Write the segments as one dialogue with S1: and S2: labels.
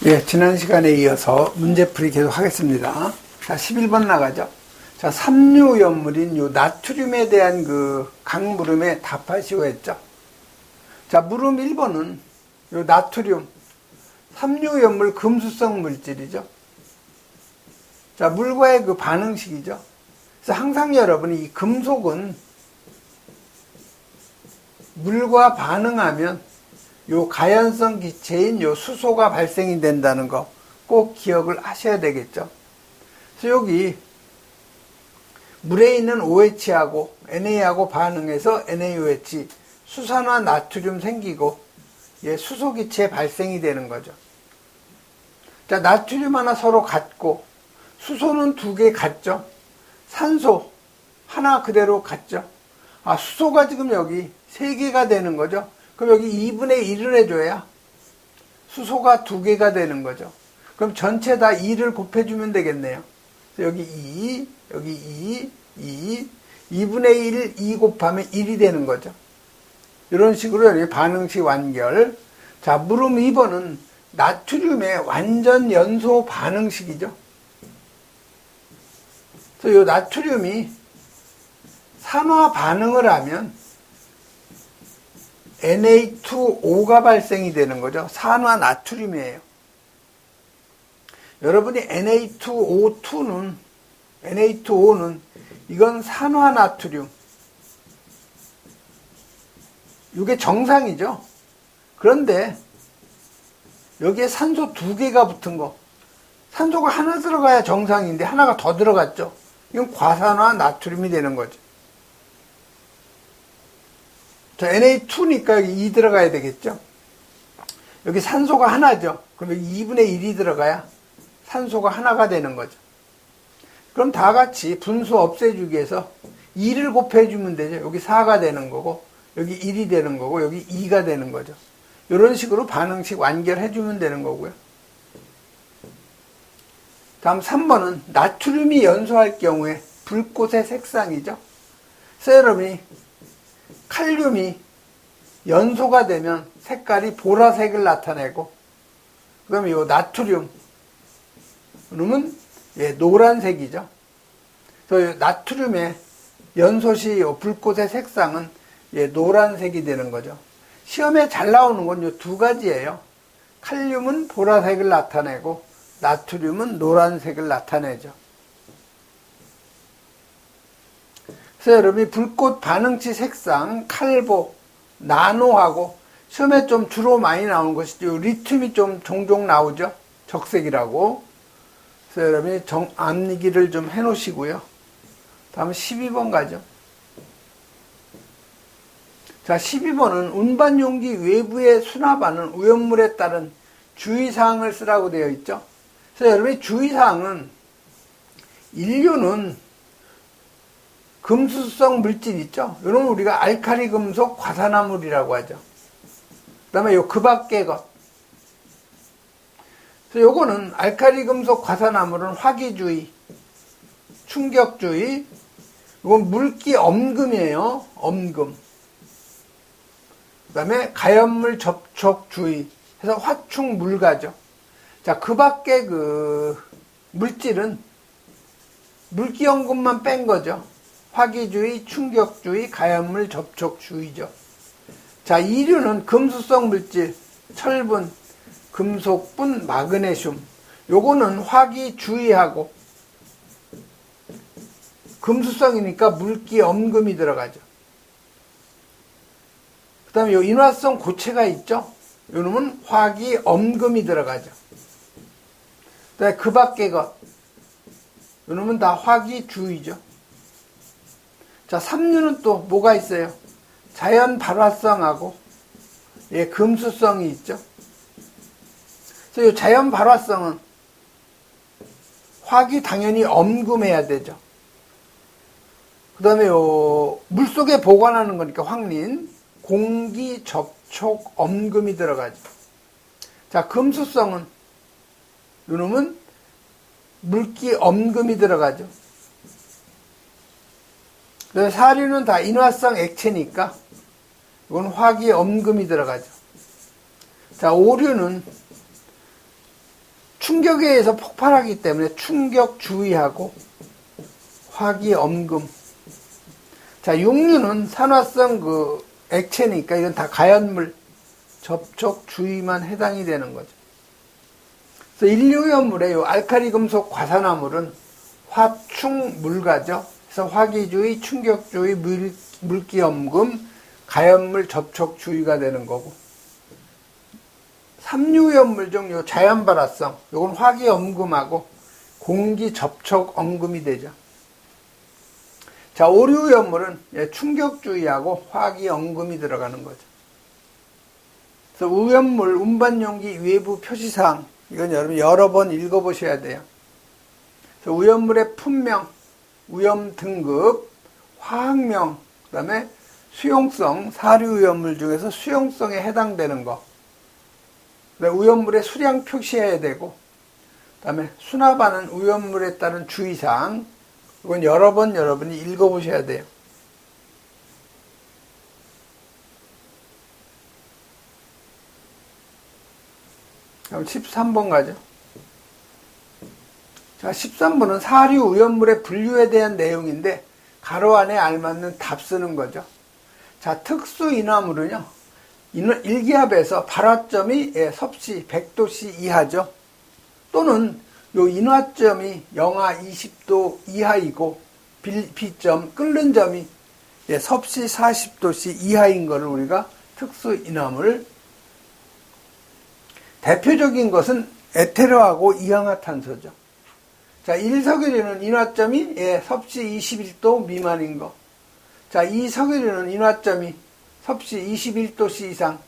S1: 예, 지난 시간에 이어서 문제풀이 계속 하겠습니다. 자, 11번 나가죠. 자, 삼류연물인 요 나트륨에 대한 그 강물음에 답하시오 했죠. 자, 물음 1번은 요 나트륨, 삼류연물 금수성 물질이죠. 자, 물과의 그 반응식이죠. 그래서 항상 여러분이 이 금속은 물과 반응하면 요 가연성 기체인 요 수소가 발생이 된다는 거 꼭 기억을 하셔야 되겠죠. 그래서 여기 물에 있는 OH하고 NA하고 반응해서 NaOH 수산화 나트륨 생기고 예, 수소 기체 발생이 되는 거죠. 자, 나트륨 하나 서로 같고 수소는 두 개 같죠. 산소 하나 그대로 같죠. 아, 수소가 지금 여기 세 개가 되는 거죠. 그럼 여기 2분의 1을 해줘야 수소가 두 개가 되는 거죠. 그럼 전체 다 2를 곱해주면 되겠네요. 여기 2, 여기 2, 2분의 1, 2 곱하면 1이 되는 거죠. 이런 식으로 여기 반응식 완결. 자, 물음 2번은 나트륨의 완전 연소 반응식이죠. 그래서 이 나트륨이 산화 반응을 하면 Na2O가 발생이 되는 거죠. 산화 나트륨이에요. 여러분이 Na2O2는 이건 산화 나트륨. 이게 정상이죠. 그런데 여기에 산소 두 개가 붙은 거. 산소가 하나 들어가야 정상인데 하나가 더 들어갔죠. 이건 과산화 나트륨이 되는 거죠. 자, Na2니까 여기 2 들어가야 되겠죠. 여기 산소가 하나죠. 그럼 여기 2분의 1이 들어가야 산소가 하나가 되는 거죠. 그럼 다 같이 분수 없애주기 위해서 2를 곱해주면 되죠. 여기 4가 되는 거고 여기 1이 되는 거고 여기 2가 되는 거죠. 이런 식으로 반응식 완결해주면 되는 거고요. 다음 3번은 나트륨이 연소할 경우에 불꽃의 색상이죠. 그래서 여러분이 칼륨이 연소가 되면 색깔이 보라색을 나타내고 그다음에 이 나트륨 그러면 예, 노란색이죠. 그래서 나트륨의 연소시 이 불꽃의 색상은 예, 노란색이 되는 거죠. 시험에 잘 나오는 건 이 두 가지예요. 칼륨은 보라색을 나타내고 나트륨은 노란색을 나타내죠. 그래서 여러분이 불꽃 반응치 색상, 칼보, 나노하고 시험에 좀 주로 많이 나오는 것이죠. 리튬이 좀 종종 나오죠. 적색이라고. 그래서 여러분이 암기를 좀 해놓으시고요. 다음 12번 가죠. 자, 12번은 운반용기 외부에 수납하는 오염물에 따른 주의사항을 쓰라고 되어 있죠. 그래서 여러분이 주의사항은 인류는 금수성 물질 있죠. 이런 우리가 알칼리 금속 과산화물이라고 하죠. 그 다음에 그 밖의 것. 그래서 요거는 알칼리 금속 과산화물은 화기주의, 충격주의, 이건 물기 엄금이에요. 엄금. 그 다음에 가연물 접촉주의 해서 화충 물가죠. 자, 그 밖에 그 물질은 물기 엄금만 뺀 거죠. 화기주의, 충격주의, 가연물 접촉주의죠. 자, 이류는 금수성 물질, 철분, 금속분, 마그네슘. 요거는 화기주의하고 금수성이니까 물기 엄금이 들어가죠. 그 다음에 요 인화성 고체가 있죠. 요 놈은 화기 엄금이 들어가죠. 그 다음에 그 밖의 것. 요 놈은 다 화기주의죠. 자, 삼류는 또 뭐가 있어요? 자연 발화성하고 예, 금수성이 있죠. 그래서 이 자연 발화성은 화기 당연히 엄금해야 되죠. 그 다음에 물속에 보관하는 거니까 황린, 공기 접촉 엄금이 들어가죠. 자, 금수성은 이놈은 물기 엄금이 들어가죠. 사류는 다 인화성 액체니까 이건 화기 엄금이 들어가죠. 자, 오류는 충격에 의해서 폭발하기 때문에 충격 주의하고 화기엄금. 자, 육류는 산화성 그 액체니까 이건 다 가연물 접촉 주의만 해당이 되는 거죠. 그래서 인류염물의 요 알칼리 금속 과산화물은 화충물가죠. 그래서 화기주의, 충격주의, 물기엄금, 가연물 접촉 주의가 되는 거고, 삼류염물 중 요 자연발화성, 요건 화기엄금하고 공기 접촉 엄금이 되죠. 자, 오류염물은 충격주의하고 화기엄금이 들어가는 거죠. 그래서 우염물, 운반용기 외부 표시사항, 이건 여러분 여러 번 읽어보셔야 돼요. 그래서 우염물의 품명, 우염 등급, 화학명, 그 다음에 수용성, 사류우염물 중에서 수용성에 해당되는 거. 우염물의 수량 표시해야 되고, 그 다음에 수납하는 우염물에 따른 주의사항, 이건 여러 번 여러분이 읽어보셔야 돼요. 그럼 13번 가죠. 자, 13번은 사류 우염물의 분류에 대한 내용인데 가로 안에 알맞는 답 쓰는 거죠. 자, 특수 인화물은요, 일기압에서 발화점이 섭씨 100도씨 이하죠. 또는 요 인화점이 영하 20도 이하이고 B점 끓는 점이 섭씨 40도씨 이하인 것을 우리가 특수 인화물. 대표적인 것은 에테르하고 이氧화탄소죠. 자, 1석유류는 인화점이 섭씨 21도 미만인 거. 자, 2석유류는 인화점이 섭씨 21도씨 이상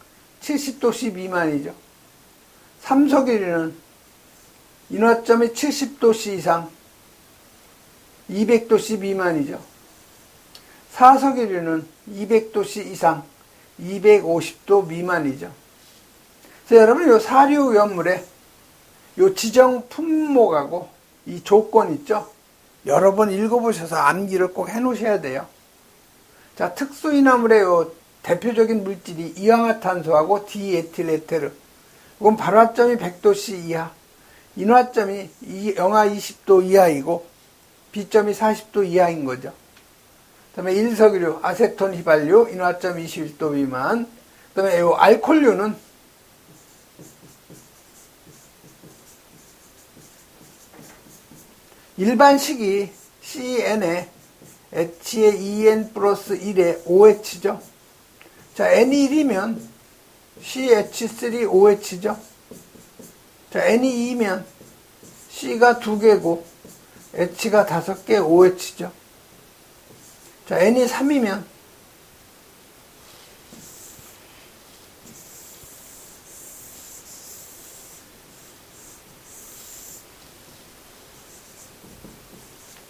S1: 70도씨 미만이죠. 3석유류는 인화점이 70도씨 이상 200도씨 미만이죠. 4석유류는 200도씨 이상 250도 미만이죠. 그래서 여러분 요 사류염물의 요 지정 품목하고 이 조건 있죠? 여러 번 읽어보셔서 암기를 꼭 해놓으셔야 돼요. 자, 특수인화물의 요 대표적인 물질이 이氧화탄소하고 디에틸에테르. 이건 발화점이 100도씨 이하, 인화점이 영하 20도 이하이고 B점이 40도 이하인 거죠. 그 다음에 1석유류, 아세톤 휘발유, 인화점 21도 미만. 그 다음에 요 알코올류는 일반 식이 CN에 H에 2N 플러스 1에 OH죠. 자, N이 1이면 CH3OH죠. 자, N이 2면 C가 2개고 H가 5개 OH죠. 자, N이 3이면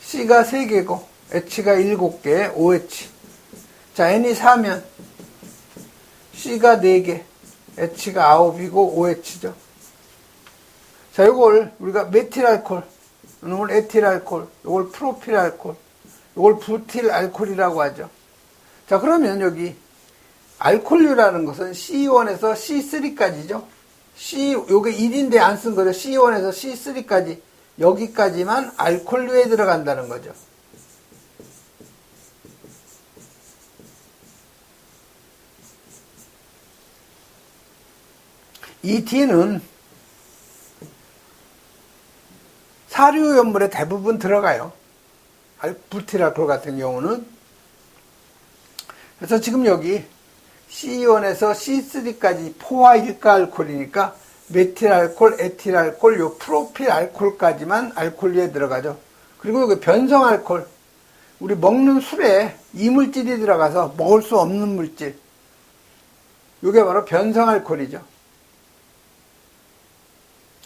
S1: C가 3개고 H가 7개 OH. 자, N이 4면 C가 4개 H가 9이고 OH죠. 자, 이걸 우리가 메틸알코올, 이걸 에틸알코올, 이걸 프로필알코올, 이걸 부틸알코올이라고 하죠. 자, 그러면 여기 알코올류라는 것은 C1에서 C3까지죠. 요게 1인데 안 쓴 거죠. C1에서 C3까지, 여기까지만 알코올류에 들어간다는 거죠. 이 D는 사류염물에 대부분 들어가요. 부틸알코올 같은 경우는. 그래서 지금 여기 C1에서 C3까지 포화 일가알코올이니까 메틸알코올, 에틸알코올, 요 프로필알코올까지만 알코올류에 들어가죠. 그리고 여기 변성알코올, 우리 먹는 술에 이물질이 들어가서 먹을 수 없는 물질, 요게 바로 변성알코올이죠.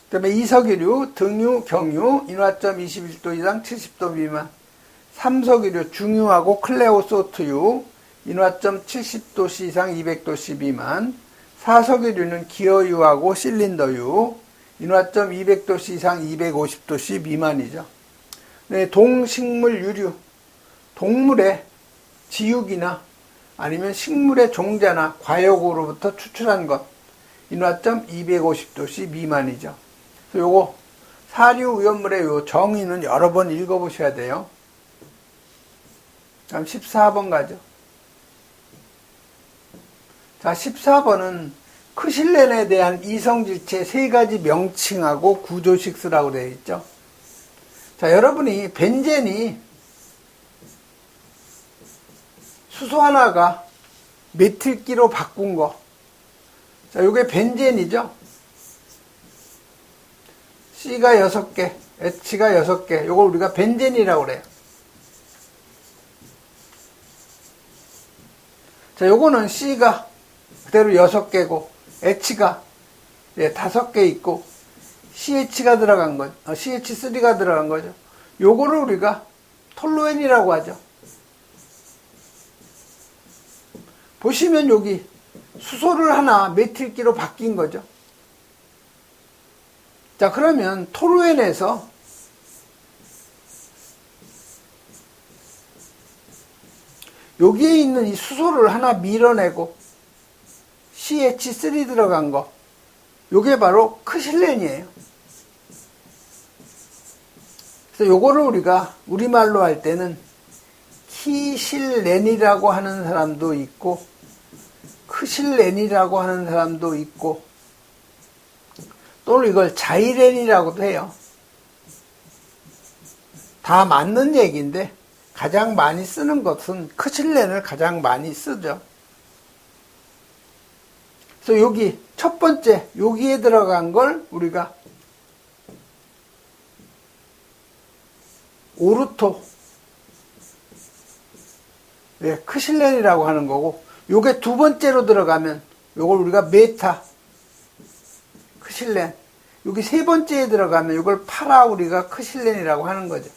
S1: 그 다음에 이석유류, 등유, 경유, 인화점 21도 이상 70도 미만. 3석유류, 중유하고 클레오소트유, 인화점 70도씨 이상 200도씨 미만. 4석유류는 기어유하고 실린더유, 인화점 200도씨 이상 250도씨 미만이죠. 네, 동식물 유류, 동물의 지육이나 아니면 식물의 종자나 과육으로부터 추출한 것, 인화점 250도씨 미만이죠. 그래서 요거 사류 오염물의 요 정의는 여러 번 읽어보셔야 돼요. 다음 14번 가죠. 자, 14번은 크실렌에 대한 이성질체 세 가지 명칭하고 구조식 쓰라고 되어 있죠. 자, 여러분이 벤젠이 수소 하나가 메틸기로 바꾼 거. 자, 요게 벤젠이죠. C가 6개, H가 6개. 요걸 우리가 벤젠이라고 그래요. 자, 요거는 C가 그대로 6개고, H가 5개 있고, CH가 들어간 거, CH3가 들어간 거죠. 요거를 우리가 톨루엔이라고 하죠. 보시면 여기 수소를 하나 메틸기로 바뀐 거죠. 자, 그러면 톨루엔에서 여기에 있는 이 수소를 하나 밀어내고 CH3 들어간 거, 요게 바로 크실렌이에요. 그래서 요거를 우리가 우리말로 할 때는 키실렌이라고 하는 사람도 있고 크실렌이라고 하는 사람도 있고 또는 이걸 자이렌이라고도 해요. 다 맞는 얘기인데 가장 많이 쓰는 것은 크실렌을 가장 많이 쓰죠. 그래서 여기 첫 번째 여기에 들어간 걸 우리가 오르토 크실렌이라고 하는 거고, 요게 두 번째로 들어가면 요걸 우리가 메타 크실렌, 여기 세 번째에 들어가면 요걸 파라 우리가 크실렌이라고 하는 거죠.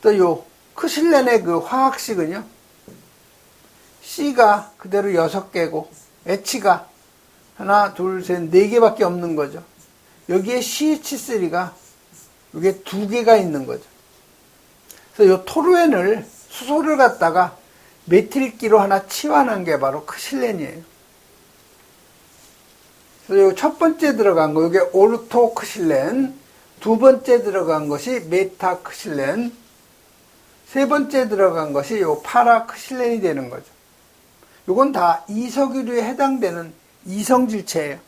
S1: 또 요 크실렌의 그 화학식은요, C가 그대로 6개고 H가 하나, 둘, 셋, 4개밖에 없는 거죠. 여기에 CH3가 이게 2개가 있는 거죠. 그래서 요 토르엔을 수소를 갖다가 메틸기로 하나 치환한 게 바로 크실렌이에요. 그래서 요 첫 번째 들어간 거, 이게 오르토 크실렌, 두 번째 들어간 것이 메타 크실렌, 세 번째 들어간 것이 요 파라 크실렌이 되는 거죠. 요건 다 이석유류에 해당되는 이성질체예요.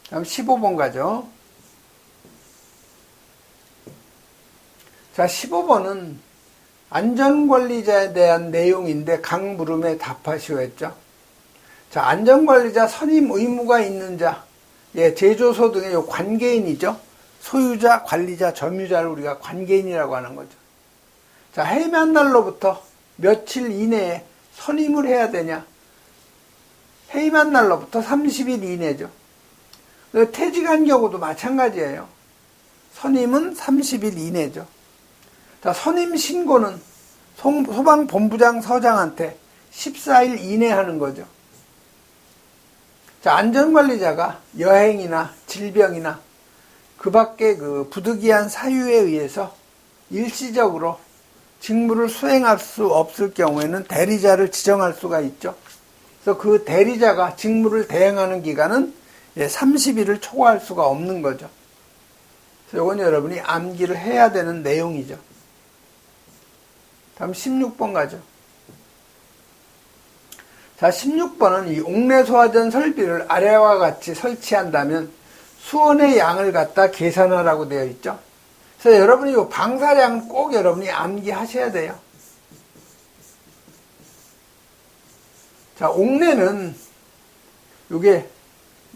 S1: 다음 15번 가죠. 자, 15번은 안전관리자에 대한 내용인데 각 물음에 답하시오 했죠. 자, 안전관리자 선임 의무가 있는 자, 제조소 등의 요 관계인이죠. 소유자, 관리자, 점유자를 우리가 관계인이라고 하는 거죠. 자, 해임한 날로부터 며칠 이내에 선임을 해야 되냐? 해임한 날로부터 30일 이내죠. 퇴직한 경우도 마찬가지예요. 선임은 30일 이내죠. 자, 선임 신고는 소방본부장 서장한테 14일 이내 하는 거죠. 자, 안전관리자가 여행이나 질병이나 그 밖에 그 부득이한 사유에 의해서 일시적으로 직무를 수행할 수 없을 경우에는 대리자를 지정할 수가 있죠. 그래서 그 대리자가 직무를 대행하는 기간은 30일을 초과할 수가 없는 거죠. 그래서 이건 여러분이 암기를 해야 되는 내용이죠. 다음 16번 가죠. 자, 16번은 이 옥내소화전 설비를 아래와 같이 설치한다면 수원의 양을 갖다 계산하라고 되어 있죠. 그래서 여러분이 이 방사량은 꼭 여러분이 암기하셔야 돼요. 자, 옥내는 이게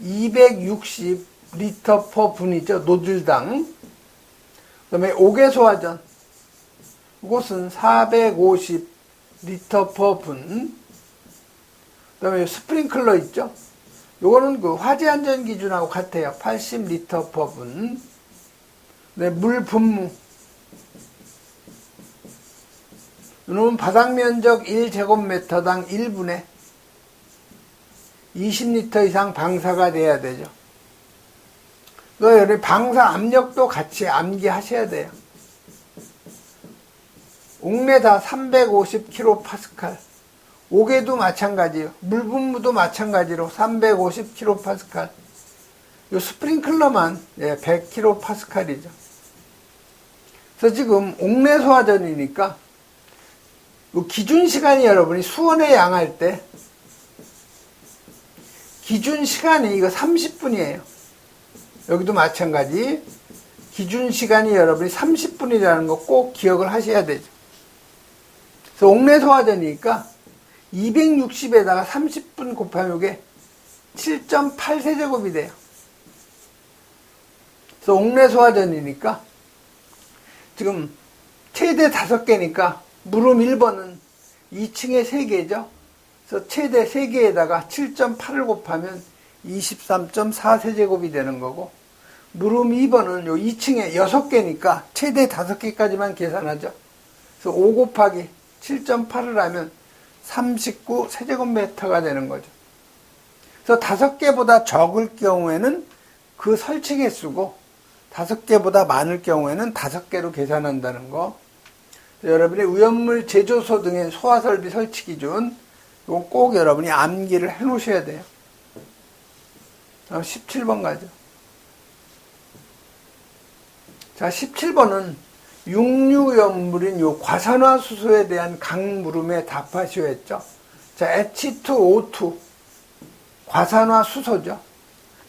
S1: 260리터 퍼 분이죠. 노즐당. 그 다음에 옥외소화전. 이것은 450리터 퍼 분. 그 다음에 스프링클러 있죠. 요거는 그 화재 안전 기준하고 같아요. 80리터 퍼 분. 네, 물 분무. 이놈은 바닥 면적 1제곱미터당 1분에 20리터 이상 방사가 돼야 되죠. 그 방사 압력도 같이 암기하셔야 돼요. 옥내 다 350kPa. 옥외도 마찬가지예요. 물 분무도 마찬가지로 350kPa. 요 스프링클러만 100kPa이죠. 그래서 지금 옥내 소화전이니까 기준 시간이 여러분이 수원에 양할 때 기준 시간이 이거 30분이에요. 여기도 마찬가지. 기준 시간이 여러분이 30분이라는 거 꼭 기억을 하셔야 되죠. 그래서 옥내 소화전이니까 260에다가 30분 곱하면 이게 7.8세제곱이 돼요. 그래서 옥내 소화전이니까 지금 최대 5개니까 물음 1번은 2층에 3개죠. 그래서 최대 3개에다가 7.8을 곱하면 23.4세제곱이 되는 거고, 물음 2번은 요 2층에 6개니까 최대 5개까지만 계산하죠. 그래서 5 곱하기 7.8을 하면 39세제곱미터가 되는 거죠. 그래서 5개보다 적을 경우에는 그 설치 개수고 5개보다 많을 경우에는 5개로 계산한다는 거. 여러분이 위험물 제조소 등의 소화설비 설치 기준, 이건 꼭 여러분이 암기를 해 놓으셔야 돼요. 17번 가죠. 자, 17번은 육류염물인 요 과산화수소에 대한 강물음에 답하시오 했죠. 자, H2O2 과산화수소죠.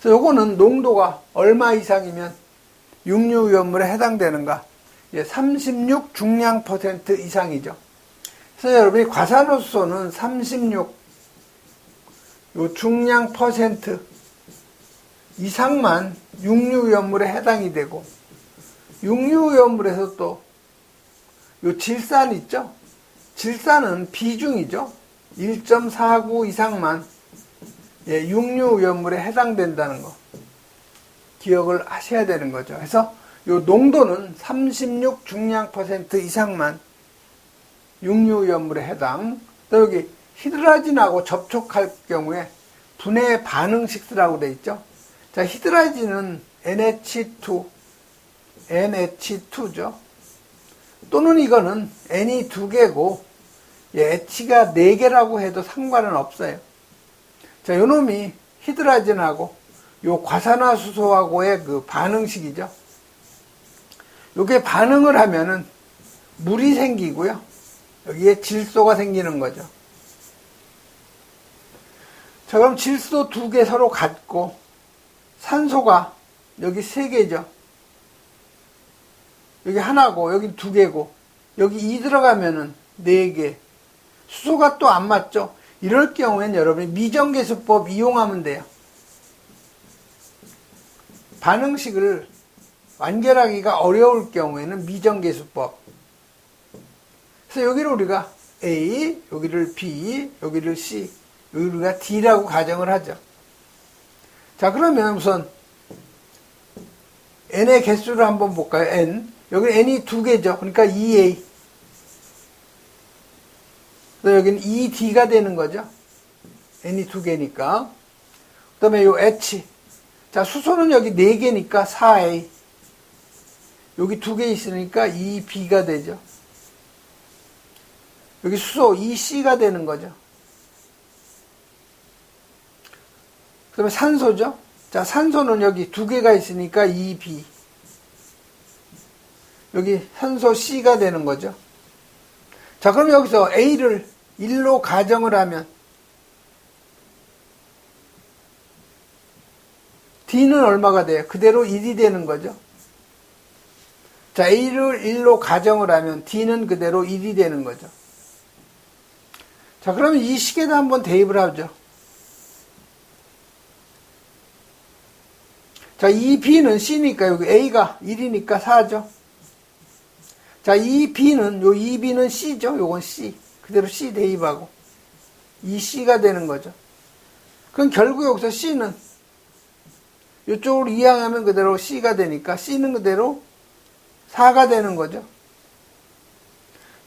S1: 그래서 요거는 농도가 얼마 이상이면 육류염물에 해당되는가? 36 중량 % 이상이죠. 그래서 여러분이 과산화수소는 36 요 중량 % 이상만 육류염물에 해당이 되고, 육류염물에서 또 요 질산 있죠? 질산은 비중이죠. 1.49 이상만 육류염물에 해당된다는 거 기억을 하셔야 되는 거죠. 그래서 요 농도는 36 중량 % 이상만 육류염물에 해당. 또 여기 히드라진하고 접촉할 경우에 분해 반응식스라고 되어 있죠. 자, 히드라진은 NH2죠. 또는 이거는 N이 2개고 H가 4개라고 해도 상관은 없어요. 자, 요 놈이 히드라진하고 요 과산화수소하고의 그 반응식이죠. 요게 반응을 하면은 물이 생기고요. 여기에 질소가 생기는 거죠. 자, 그럼 질소 2개 서로 같고, 산소가 여기 3개죠. 여기 하나고, 여기 2개고, 여기 2 들어가면은 4개. 수소가 또 안 맞죠? 이럴 경우엔 여러분이 미정계수법 이용하면 돼요. 반응식을 완결하기가 어려울 경우에는 미정계수법. 그래서 여기를 우리가 A, 여기를 B, 여기를 C, 여기를 우리가 D라고 가정을 하죠. 자, 그러면 우선 N의 개수를 한번 볼까요? N. 여기 N이 2개죠. 그러니까 2A. 여기는 2D가 되는 거죠. N이 2개니까. 그 다음에 요 H. 자, 수소는 여기 4개니까 4A. 여기 2개 있으니까 2B가 되죠. 여기 수소 2C가 되는 거죠. 그 다음에 산소죠. 자, 산소는 여기 2개가 있으니까 2B. 여기 산소 C가 되는 거죠. 자, 그럼 여기서 A를 1로 가정을 하면 D는 얼마가 돼요? 그대로 1이 되는 거죠. 자, A를 1로 가정을 하면 D는 그대로 1이 되는 거죠. 자, 그러면 이 식에다 한번 대입을 하죠. 자, 이 B는 C니까 여기 A가 1이니까 4죠. 자, 이 B는, 요 2B는 C죠. 요건 C. 그대로 C 대입하고. 2C가 되는 거죠. 그럼 결국 여기서 C는 이쪽으로 이항하면 그대로 C가 되니까 C는 그대로 4가 되는 거죠.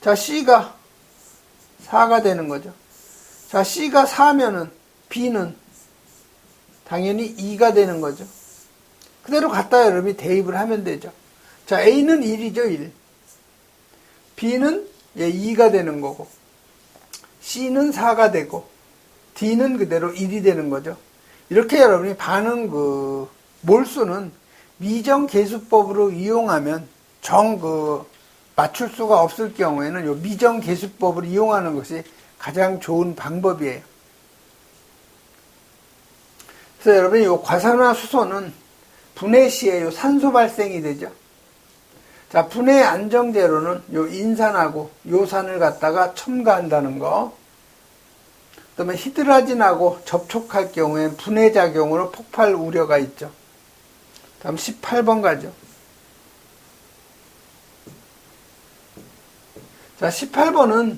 S1: 자, C가 4가 되는 거죠. 자, C가 4면은 B는 당연히 2가 되는 거죠. 그대로 갖다 여러분이 대입을 하면 되죠. 자, A는 1이죠, 1. B는 2가 되는 거고, C는 4가 되고, D는 그대로 1이 되는 거죠. 이렇게 여러분이 반응 몰수는 미정계수법으로 이용하면 맞출 수가 없을 경우에는 요 미정계수법을 이용하는 것이 가장 좋은 방법이에요. 그래서 여러분, 요 과산화수소는 분해 시에 요 산소 발생이 되죠. 자, 분해 안정제로는 요 인산하고 요산을 갖다가 첨가한다는 거. 그다음에 히드라진하고 접촉할 경우엔 분해 작용으로 폭발 우려가 있죠. 다음 18번 가죠. 자, 18번은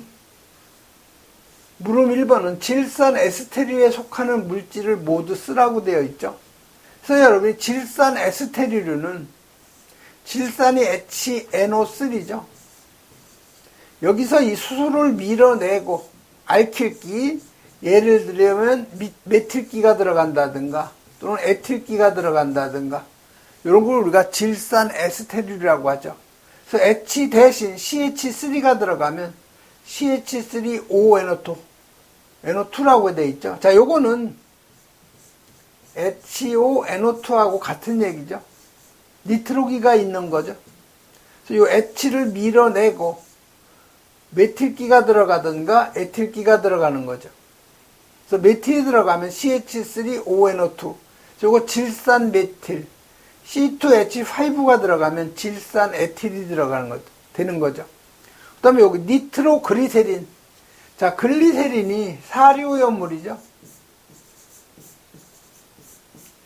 S1: 물음 1번은 질산 에스테리류에 속하는 물질을 모두 쓰라고 되어 있죠. 그래서 여러분이 질산 에스테리류는 질산이 HNO3죠. 여기서 이 수소를 밀어내고 알킬기, 예를 들면 메틸기가 들어간다든가 또는 에틸기가 들어간다든가 이런 걸 우리가 질산 에스테리류라고 하죠. 그래서 H 대신 CH3가 들어가면 CH3ONO2, NO2라고 되어 있죠. 자, 요거는 HONO2하고 같은 얘기죠. 니트로기가 있는 거죠. 그래서 요 H를 밀어내고 메틸기가 들어가든가 에틸기가 들어가는 거죠. 그래서 메틸이 들어가면 CH3ONO2, 요거 질산 메틸, C2H5가 들어가면 질산 에틸이 들어가는 거죠. 되는 거죠. 그 다음에 여기 니트로그리세린. 자, 글리세린이 사료염물이죠.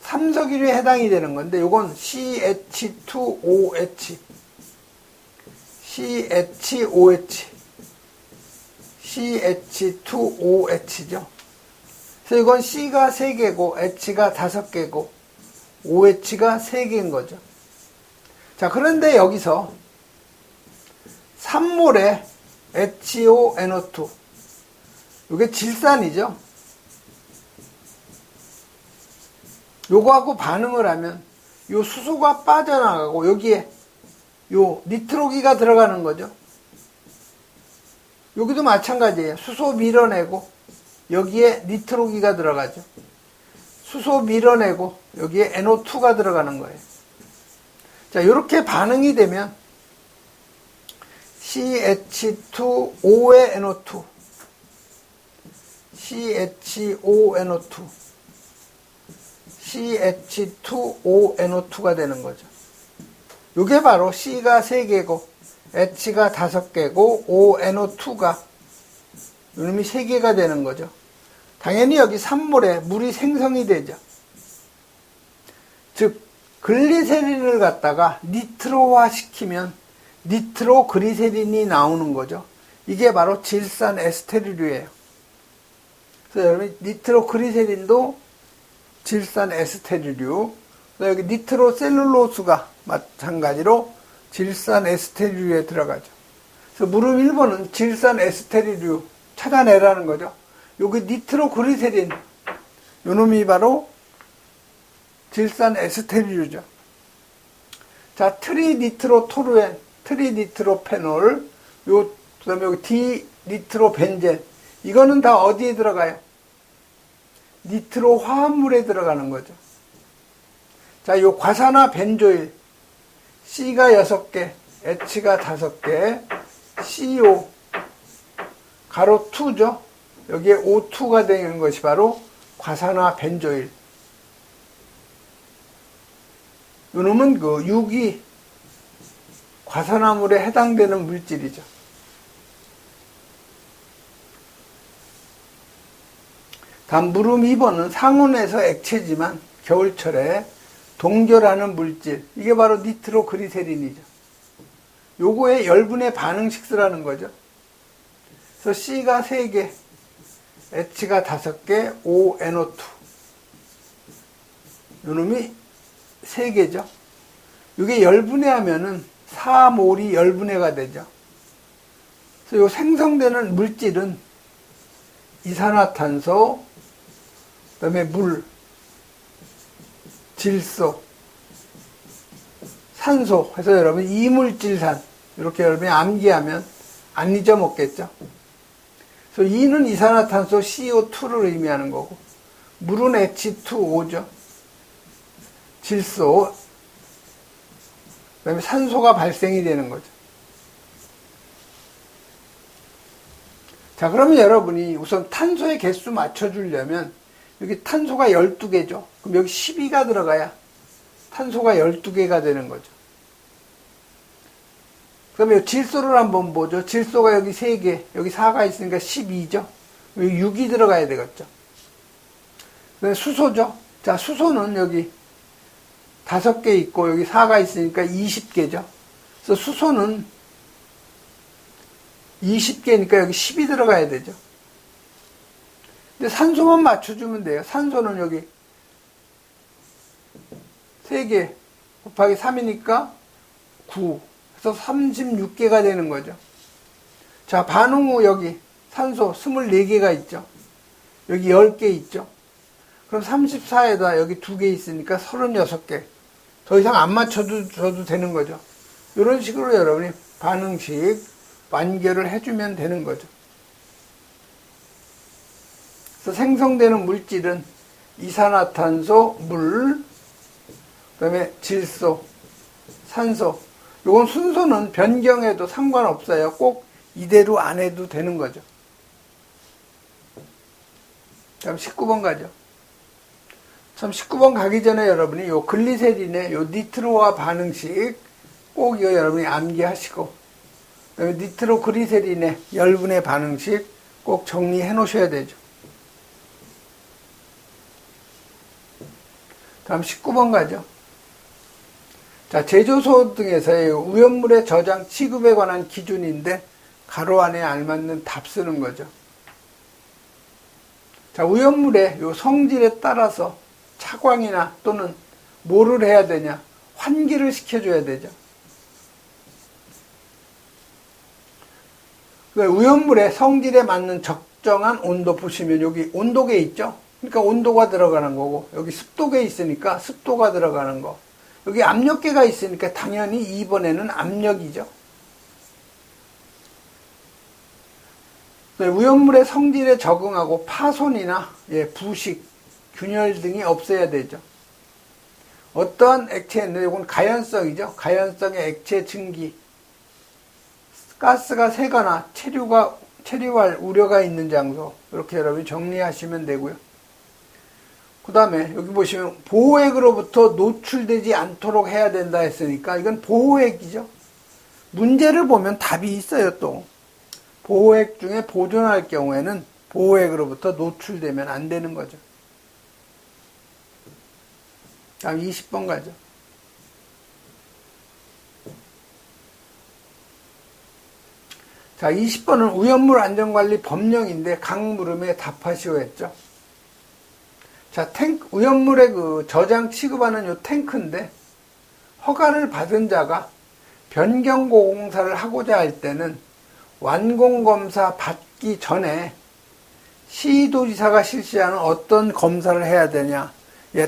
S1: 삼석유류에 해당이 되는 건데, 요건 CH2OH, CH2OH죠. 그래서 이건 C가 3개고, H가 5개고, OH가 3개인 거죠. 자, 그런데 여기서 3몰의 HONO2, 이게 질산이죠. 요거하고 반응을 하면 요 수소가 빠져나가고 여기에 요 니트로기가 들어가는 거죠. 여기도 마찬가지예요. 수소 밀어내고 여기에 니트로기가 들어가죠. 수소 밀어내고 여기에 NO2가 들어가는 거예요. 자, 이렇게 반응이 되면 CH2O의 NO2, CHONO2, CH2ONO2가 되는 거죠. 이게 바로 C가 3개고 H가 5개고 ONO2가 이놈이 3개가 되는 거죠. 당연히 여기 3몰에 물이 생성이 되죠. 즉 글리세린을 갖다가 니트로화 시키면 니트로그리세린이 나오는 거죠. 이게 바로 질산 에스테리류예요. 그래서 여러분 니트로그리세린도 질산 에스테리류, 여기 니트로셀룰로스가 마찬가지로 질산 에스테리류에 들어가죠. 그래서 물음 1번은 질산 에스테리류 찾아내라는 거죠. 여기 니트로그리세린, 요놈이 바로 질산 에스테리류죠. 자, 트리니트로토루엔, 트리니트로페놀, 그다음에 여기 디니트로벤젠, 이거는 다 어디에 들어가요? 니트로 화합물에 들어가는 거죠. 자, 요 과산화 벤조일, C가 6개, H가 5개, CO, 가로 2죠. 여기에 O2가 되는 것이 바로 과산화 벤조일. 이놈은 그 유기 과산화물에 해당되는 물질이죠. 다음 물음 2번은 상온에서 액체지만 겨울철에 동결하는 물질, 이게 바로 니트로그리세린이죠. 요거에 열분의 반응식수라는 거죠. 그래서 C가 3개, H가 5개, ONO2. 요놈이 3개죠. 이게 열분해하면은 4몰이 열분해가 되죠. 그래서 요 생성되는 물질은 이산화탄소, 그 다음에 물, 질소, 산소 해서 여러분 이물질산, 이렇게 여러분이 암기하면 안 잊어먹겠죠. 그래서 E는 이산화탄소 CO2를 의미하는 거고, 물은 H2O죠. 질소, 그 다음에 산소가 발생이 되는 거죠. 자, 그러면 여러분이 우선 탄소의 개수 맞춰주려면 여기 탄소가 12개죠. 그럼 여기 12가 들어가야 탄소가 12개가 되는 거죠. 그러면 질소를 한번 보죠. 질소가 여기 3개, 여기 4가 있으니까 12죠. 여기 6이 들어가야 되겠죠. 그다음에 수소죠. 자, 수소는 여기 5개 있고 여기 4가 있으니까 20개죠. 그래서 수소는 20개니까 여기 10이 들어가야 되죠. 근데 산소만 맞춰주면 돼요. 산소는 여기 3개 곱하기 3이니까 9. 그래서 36개가 되는 거죠. 자, 반응 후 여기 산소 24개가 있죠. 여기 10개 있죠. 그럼 34에다 여기 2개 있으니까 36개. 더 이상 안 맞춰도 되는 거죠. 이런 식으로 여러분이 반응식 완결을 해주면 되는 거죠. 그래서 생성되는 물질은 이산화탄소, 물, 그 다음에 질소, 산소. 이건 순서는 변경해도 상관없어요. 꼭 이대로 안 해도 되는 거죠. 다음 19번 가죠. 참 19번 가기 전에 여러분이 요 글리세린의 요 니트로와 반응식 꼭 이거 여러분이 암기하시고, 그다음에 니트로 글리세린의 열분의 반응식 꼭 정리해 놓으셔야 되죠. 다음 19번 가죠. 자, 제조소 등에서의 오염물의 저장 취급에 관한 기준인데 가로 안에 알맞는 답 쓰는 거죠. 자, 오염물의 요 성질에 따라서 차광이나 또는 뭐를 해야 되냐? 환기를 시켜줘야 되죠. 오염물의 성질에 맞는 적정한 온도 보시면 여기 온도계 있죠? 그러니까 온도가 들어가는 거고, 여기 습도계 있으니까 습도가 들어가는 거. 여기 압력계가 있으니까 당연히 2번에는 압력이죠. 오염물의 성질에 적응하고 파손이나 부식, 균열 등이 없어야 되죠. 어떠한 액체는 이건 가연성이죠. 가연성의 액체 증기, 가스가 새거나 체류할 우려가 있는 장소, 이렇게 여러분이 정리하시면 되고요. 그 다음에 여기 보시면 보호액으로부터 노출되지 않도록 해야 된다 했으니까 이건 보호액이죠. 문제를 보면 답이 있어요. 또 보호액 중에 보존할 경우에는 보호액으로부터 노출되면 안 되는 거죠. 다음 20번 가죠. 자, 20번은 오염물 안전관리 법령인데 각 물음에 답하시오 했죠. 자, 오염물의 저장 취급하는 요 탱크인데 허가를 받은 자가 변경 공사를 하고자 할 때는 완공검사 받기 전에 시도지사가 실시하는 어떤 검사를 해야 되냐?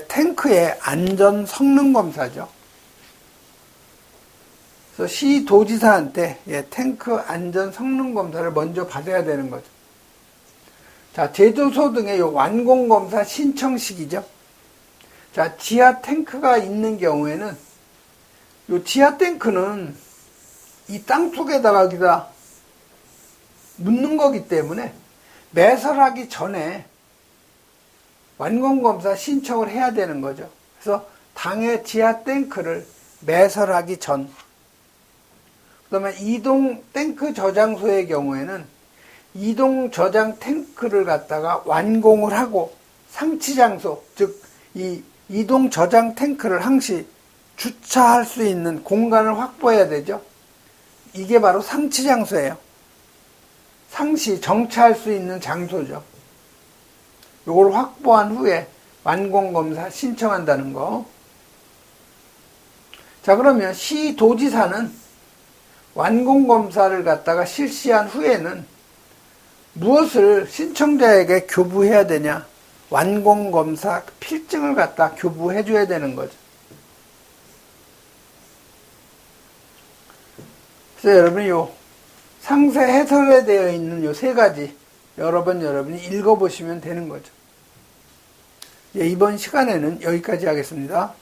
S1: 탱크의 안전 성능 검사죠. 그래서 시도지사한테 탱크 안전 성능 검사를 먼저 받아야 되는 거죠. 자, 제조소 등의 완공검사 신청식이죠. 자, 지하 탱크가 있는 경우에는 요 지하 탱크는 이 땅속에다가 여기다 묻는 거기 때문에 매설하기 전에 완공검사 신청을 해야 되는 거죠. 그래서 당해 지하 탱크를 매설하기 전, 그 다음에 이동 탱크 저장소의 경우에는 이동 저장 탱크를 갖다가 완공을 하고 상치 장소, 즉 이 이동 저장 탱크를 항시 주차할 수 있는 공간을 확보해야 되죠. 이게 바로 상치 장소예요. 상시 정차할 수 있는 장소죠. 이걸 확보한 후에 완공검사 신청한다는 거. 자, 그러면 시도지사는 완공검사를 갖다가 실시한 후에는 무엇을 신청자에게 교부해야 되냐? 완공검사 필증을 갖다 교부해 줘야 되는 거죠. 그래서 여러분이 요 상세 해설에 되어 있는 요 세 가지 여러 번 여러분이 읽어보시면 되는 거죠. 이번 시간에는 여기까지 하겠습니다.